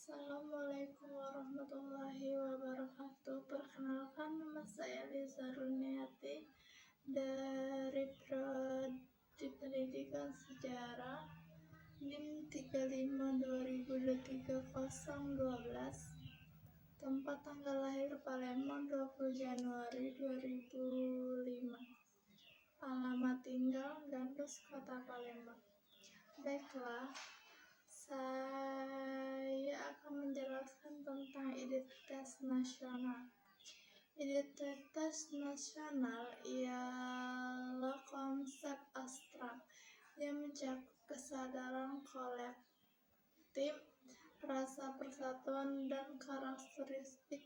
Assalamualaikum warahmatullahi wabarakatuh. Perkenalkan, nama saya Liza Runiati dari Prodi Pendidikan Sejarah NIM 35203012. Tempat tanggal lahir Palembang 20 Januari 2005. Alamat tinggal Gandus, Kota Palembang. Baiklah, saya akan menjelaskan tentang identitas nasional. Identitas nasional ialah konsep abstrak yang mencakup kesadaran kolektif, rasa persatuan, dan karakteristik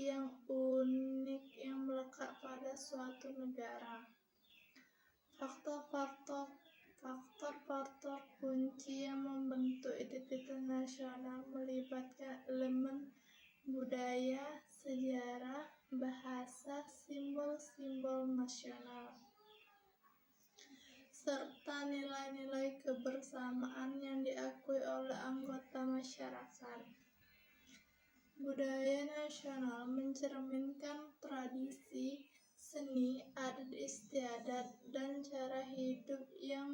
yang unik yang melekat pada suatu negara. Faktor-faktor kunci yang membentuk identitas nasional melibatkan elemen budaya, sejarah, bahasa, simbol-simbol nasional, serta nilai-nilai kebersamaan yang diakui oleh anggota masyarakat. Budaya nasional mencerminkan tradisi, seni, adat istiadat, dan cara hidup yang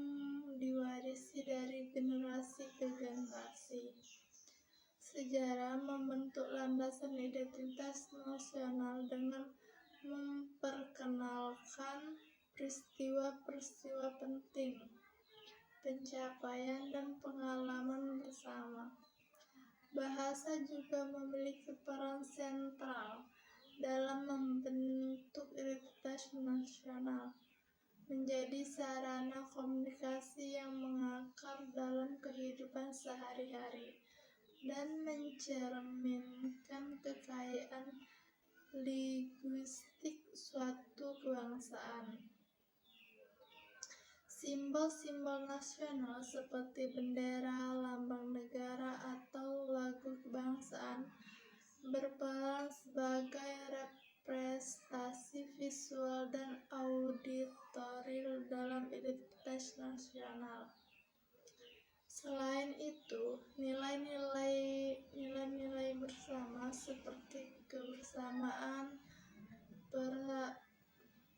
diwarisi dari generasi ke generasi. Sejarah membentuk landasan identitas nasional dengan memperkenalkan peristiwa-peristiwa penting, pencapaian, dan pengalaman bersama. Bahasa juga memiliki peran sentral dalam membentuk identitas nasional, menjadi sarana komunikasi yang mengakar dalam kehidupan sehari-hari dan mencerminkan kekayaan linguistik suatu kebangsaan. Simbol-simbol nasional seperti bendera, lambang negara, atau lagu kebangsaan berperan sebagai representasi visual dan auditoril dalam identitas nasional. Selain itu, nilai-nilai bersama seperti kebersamaan,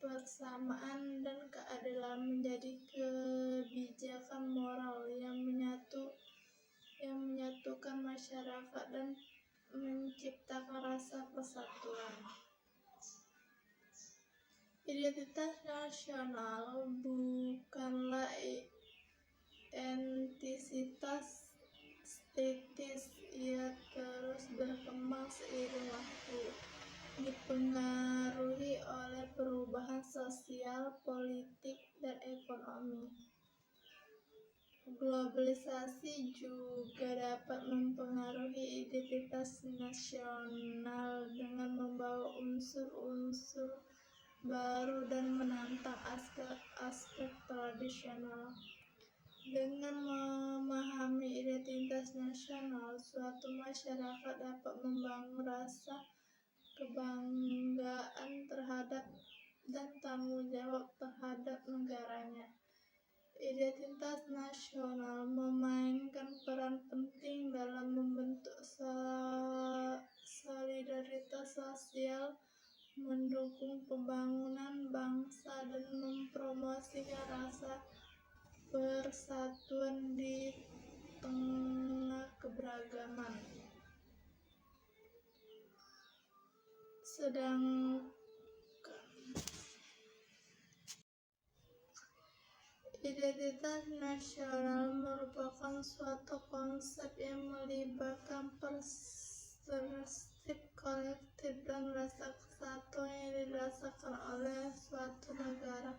persamaan, dan keadilan menjadi kebijakan moral yang menyatukan masyarakat dan menciptakan rasa persatuan. Identitas nasional bukanlah entitas statis, ia terus berkembang seiring waktu, dipengaruhi oleh perubahan sosial, politik, dan ekonomi. Globalisasi juga dapat mempengaruhi identitas nasional dengan membawa unsur-unsur baru dan menantang aspek tradisional. Dengan memahami identitas nasional, suatu masyarakat dapat membangun rasa kebanggaan terhadap dan tanggung jawab terhadap negaranya. Identitas nasional memainkan peran penting dalam membentuk solidaritas sosial, mendukung pembangunan bangsa, dan mempromosikan rasa persatuan di tengah keberagaman. Identitas nasional merupakan suatu konsep yang melibatkan perspektif kolektif dan rasa kesatuan yang dirasakan oleh suatu negara.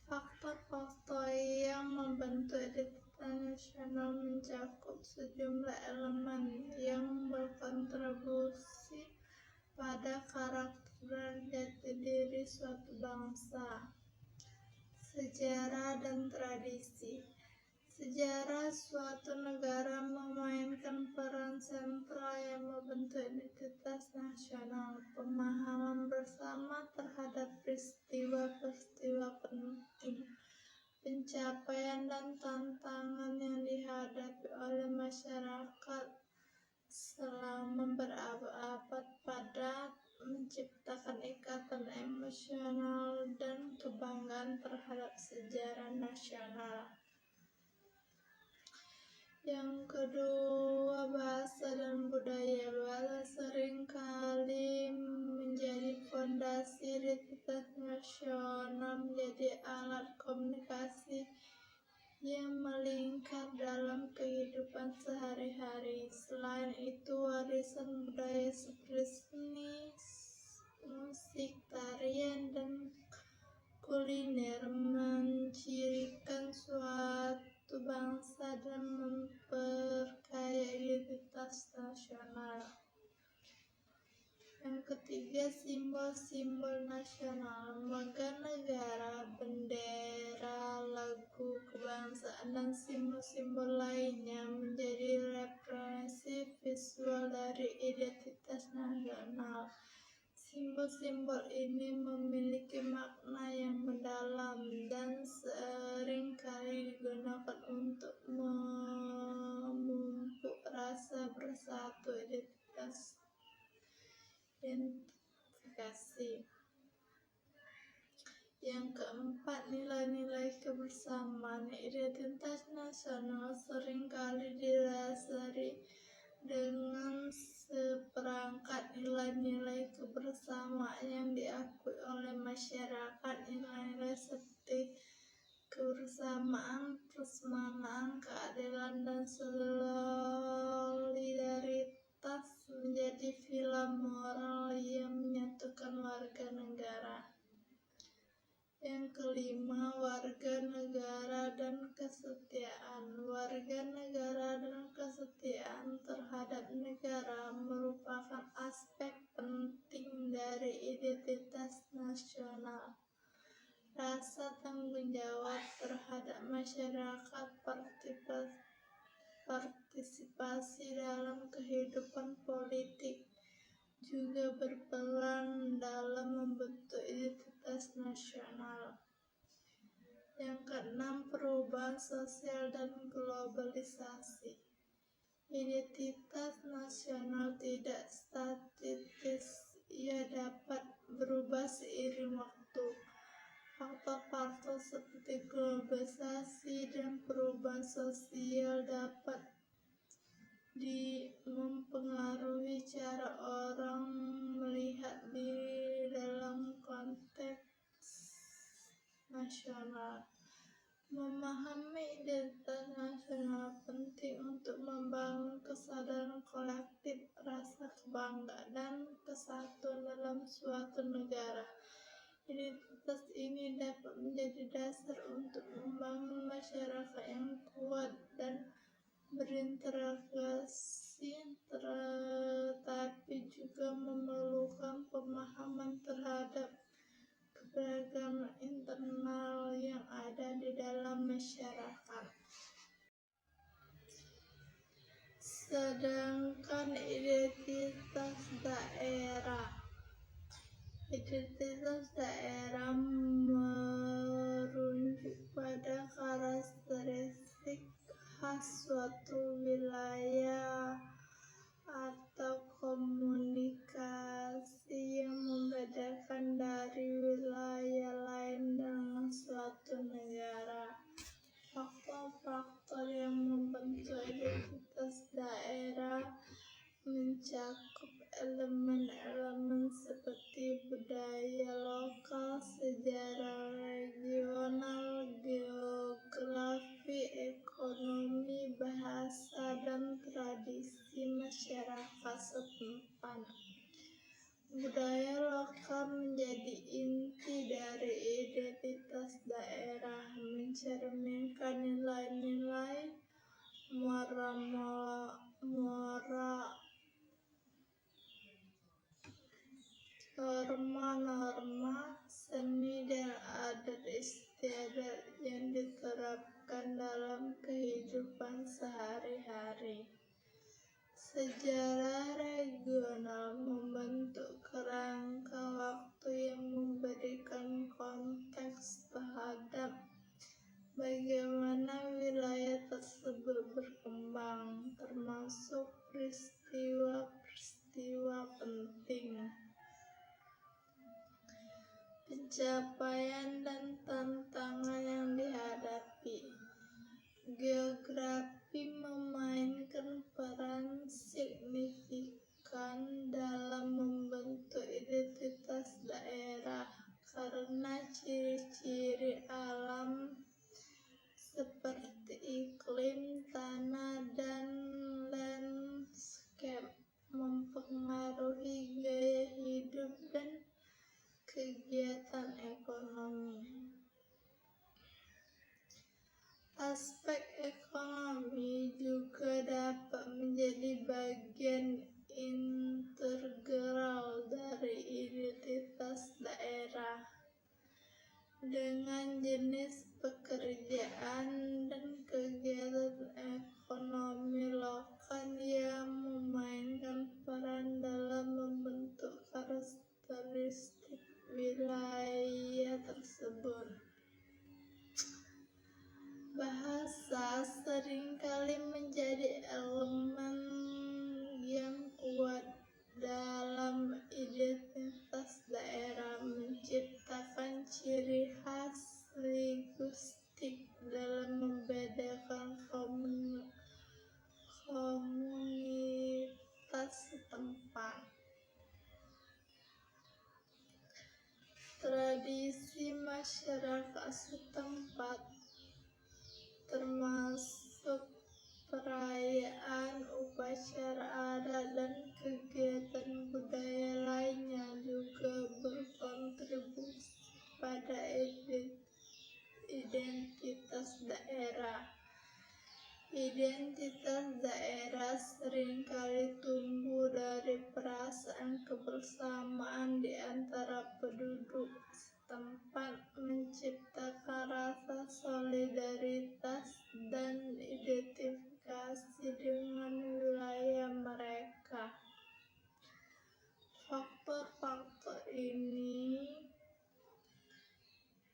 Faktor-faktor yang membentuk identitas nasional mencakup sejumlah elemen yang berkontribusi pada karakter dan jati diri suatu bangsa. Sejarah dan tradisi. Sejarah suatu negara memainkan peran sentral yang membentuk identitas nasional. Pemahaman bersama terhadap peristiwa-peristiwa penting, pencapaian dan tantangan yang dihadapi oleh masyarakat selama berabad-abad pada menciptakan ikatan emosional dan kebanggaan terhadap sejarah nasional. Yang kedua, bahasa dan budaya. Bahasa seringkali menjadi fondasi identitas nasional, menjadi alat komunikasi yang melingkar dalam kehidupan sehari-hari. Selain itu, warisan budaya seperti seni, musik, tarian, dan kuliner mencirikan suatu bangsa dan memperkaya identitas nasional. Yang ketiga, simbol-simbol nasional. Lambang negara, bendera, lagu kebangsaan, dan simbol-simbol lainnya menjadi representasi visual dari identitas nasional. Simbol-simbol ini memiliki makna yang mendalam dan seringkali digunakan untuk memupuk rasa bersatu identifikasi. Yang keempat, nilai-nilai kebersamaan. Identitas nasional seringkali didasari dengan seperangkat nilai-nilai kebersamaan yang diakui oleh masyarakat. Nilai-nilai seperti kebersamaan, persamaan, keadilan, dan solidaritas menjadi pilar moral yang menyatukan warga negara. Yang kelima, warga negara dan kesetiaan. Warga negara dan kesetiaan terhadap negara merupakan aspek penting dari identitas nasional. Rasa tanggung jawab terhadap masyarakat, partisipasi dalam kehidupan politik juga berperan dalam membentuk identitas nasional. Yang keenam, perubahan sosial dan globalisasi. Identitas nasional tidak statis, ia dapat berubah seiring waktu. Faktor-faktor seperti globalisasi dan perubahan sosial dapat mempengaruhi cara orang melihat diri dalam konteks nasional. Memahami identitas nasional penting untuk membangun kesadaran kolektif, rasa kebanggaan, dan kesatuan dalam suatu negara. Identitas ini dapat menjadi dasar untuk membangun masyarakat yang kuat dan berinteraksi, tetapi juga memerlukan pemahaman terhadap keberagaman internal yang ada di dalam masyarakat. Sedangkan identitas daerah merujuk pada karakteristik khas suatu wilayah atau komunikasi yang membedakan dari wilayah lain dalam suatu negara. Faktor-faktor yang membentuk identitas daerah mencakup elemen-elemen seperti budaya lokal, sejarah regional, geografi, ekonomi, bahasa, dan tradisi masyarakat setempat. Budaya lokal menjadi inti dari identitas daerah, mencerminkan nilai-nilai, norma-norma, seni, dan adat istiadat yang diterapkan dalam kehidupan sehari-hari. Sejarah regional membentuk kerangka waktu yang memberikan konteks terhadap bagaimana wilayah tersebut berkembang, termasuk peristiwa pencapaian dan tantangan yang dihadapi. Geografi memainkan peran signifikan dalam membentuk identitas daerah karena ciri-ciri alam seperti iklim, tanah, dan landscape mempengaruhi gaya hidup dan kegiatan ekonomi. Aspek ekonomi juga dapat menjadi bagian integral dari identitas daerah. Dengan jenis pekerjaan dan kegiatan ekonomi lokal yang memainkan peran dalam membentuk karakteristik wilayah tersebut. Bahasa seringkali menjadi elemen yang kuat dalam identitas daerah, menciptakan ciri khas linguistik dalam membedakan komunitas setempat. Tradisi masyarakat setempat termasuk perayaan, upacara adat, dan kegiatan budaya lainnya juga berkontribusi pada identitas daerah. Identitas daerah seringkali tumbuh dari perasaan kebersamaan di antara penduduk setempat, menciptakan rasa solidaritas dan identifikasi dengan wilayah mereka. Faktor-faktor ini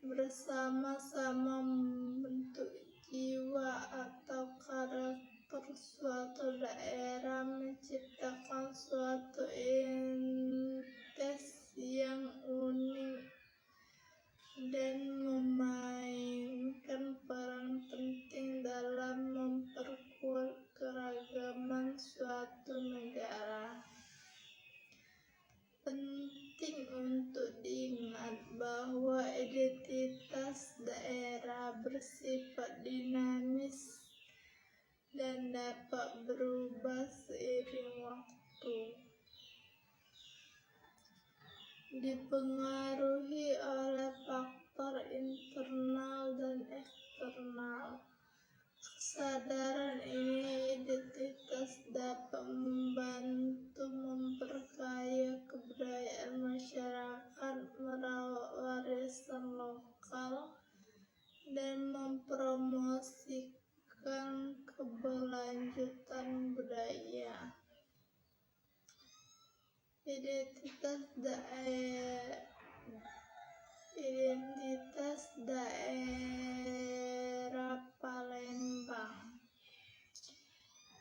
bersama-sama membentuk jiwa atau karakter suatu daerah, menciptakan suatu entitas yang unik dan memainkan peran penting dalam memperkuat keragaman suatu negara. Penting untuk diingat bahwa identitas daerah bersifat dinamis dan dapat berubah seiring waktu, dipengaruhi oleh faktor internal dan eksternal. Kesadaran ini identitas dapat membantu memperkaya kebudayaan masyarakat, merawat warisan lokal, dan mempromosikan keberlanjutan budaya. Identitas daerah Palembang.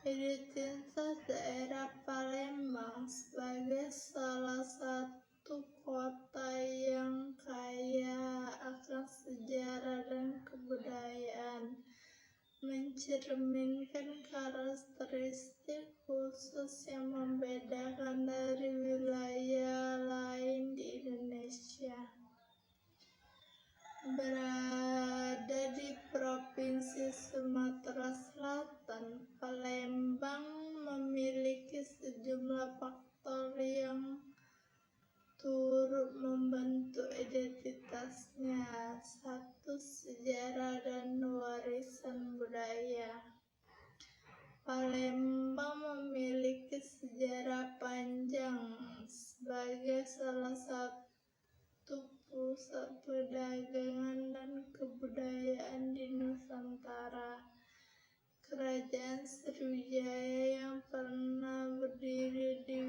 Identitas daerah Palembang sebagai salah satu kota yang kaya akan sejarah dan kebudayaan mencerminkan karakteristik khusus yang membedakan dari wilayah lain di Indonesia. Berada di Provinsi Sumatera Selatan, Palembang memiliki sejumlah faktor yang turut membentuk identitasnya. 1. Sejarah dan warisan budaya. Palembang memiliki sejarah panjang sebagai salah satu pusat perdagangan dan kebudayaan di Nusantara. Kerajaan Sriwijaya yang pernah berdiri di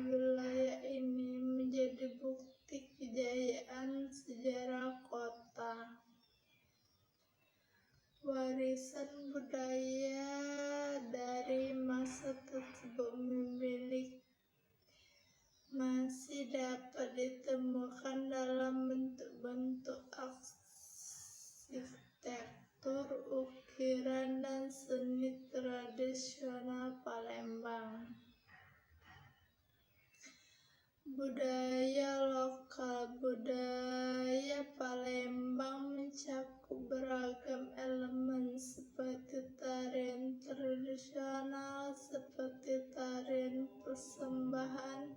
Budaya lokal. Budaya Palembang mencakup beragam elemen seperti tarian tradisional seperti tarian persembahan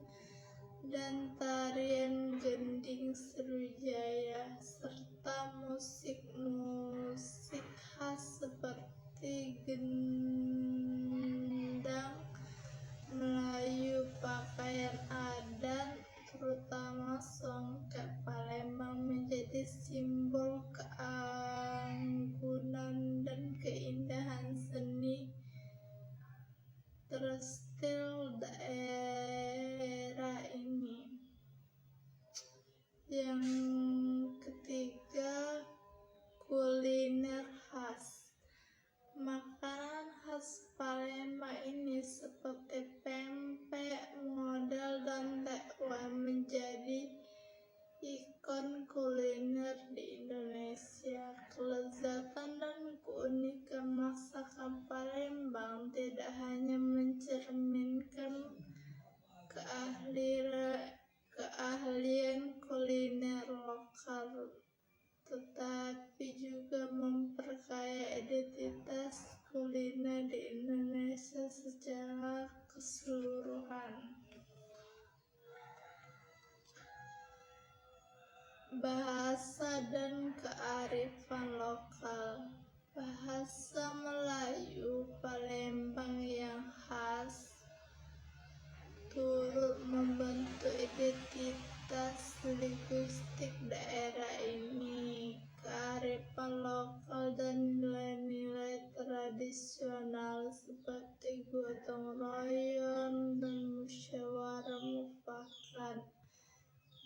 dan tarian gending Sriwijaya, serta musik-musik khas seperti gendang Melayu. Pakaian adat terutama songket Palembang menjadi simbol keanggunan dan keindahan seni tekstil daerah ini. Yang ketiga, kuliner khas. Makanan khas Palembang ini seperti pempek, model, dan tekwan menjadi ikon kuliner di Indonesia. Kelezatan dan keunikan masakan Palembang tidak hanya mencerminkan keahlian kuliner lokal, tetapi juga memperkaya identitas kuliner di Indonesia secara keseluruhan. Bahasa dan kearifan lokal. Bahasa Melayu Palembang yang khas turut membentuk identitas linguistik daerah ini. Kearifan lokal dan nilai-nilai tradisional seperti gotong royong dan musyawarah mufakat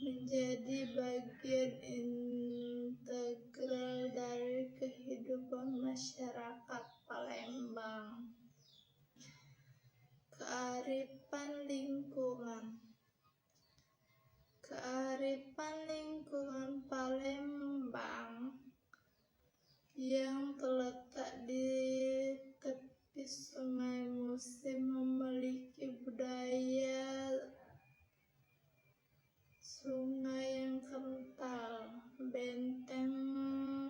menjadi bagian integral dari kehidupan masyarakat Palembang. Kearifan lingkungan. Kearifan lingkungan Palembang yang terletak di tepi Sungai Musi memiliki budaya sungai yang kental. Benteng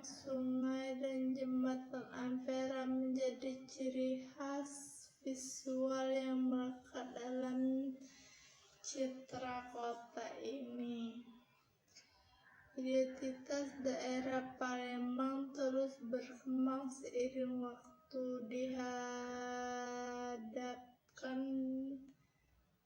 sungai dan jembatan Ampera menjadi ciri khas visual yang melekat dalam citra kota ini. Identitas daerah Palembang terus berkembang seiring waktu, dihadapkan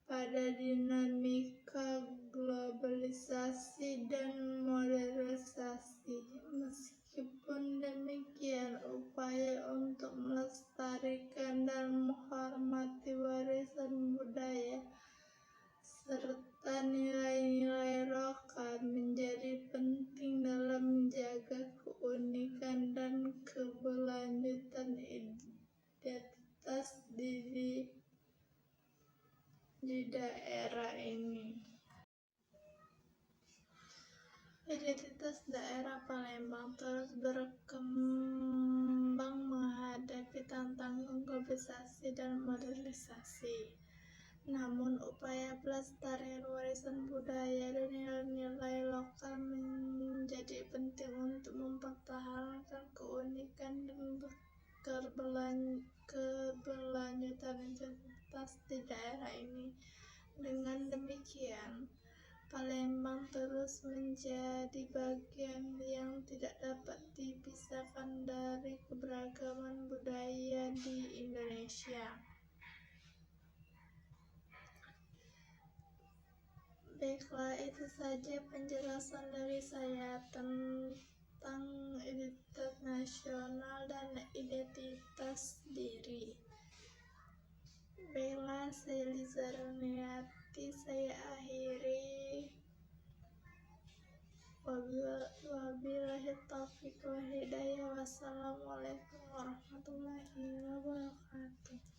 pada dinamika globalisasi dan modernisasi. Meskipun demikian, upaya untuk melestarikan dan menghormati warisan budaya serta nilai-nilai lokal menjadi penting dalam menjaga keunikan dan keberlanjutan identitas di daerah ini. Identitas daerah Palembang terus berkembang menghadapi tantangan globalisasi dan modernisasi. Namun, upaya pelestarian warisan budaya dan nilai-nilai lokal menjadi penting untuk mempertahankan keunikan dan keberlanjutan identitas di daerah ini. Dengan demikian, Palembang terus menjadi bagian yang tidak dapat dipisahkan dari keberagaman budaya di Indonesia. Baiklah, itu saja penjelasan dari saya tentang identitas nasional dan identitas diri. Baiklah, saya Liza Runiati, saya akhiri. Wabillahi taufiq wal hidayah. Wassalamualaikum warahmatullahi wabarakatuh.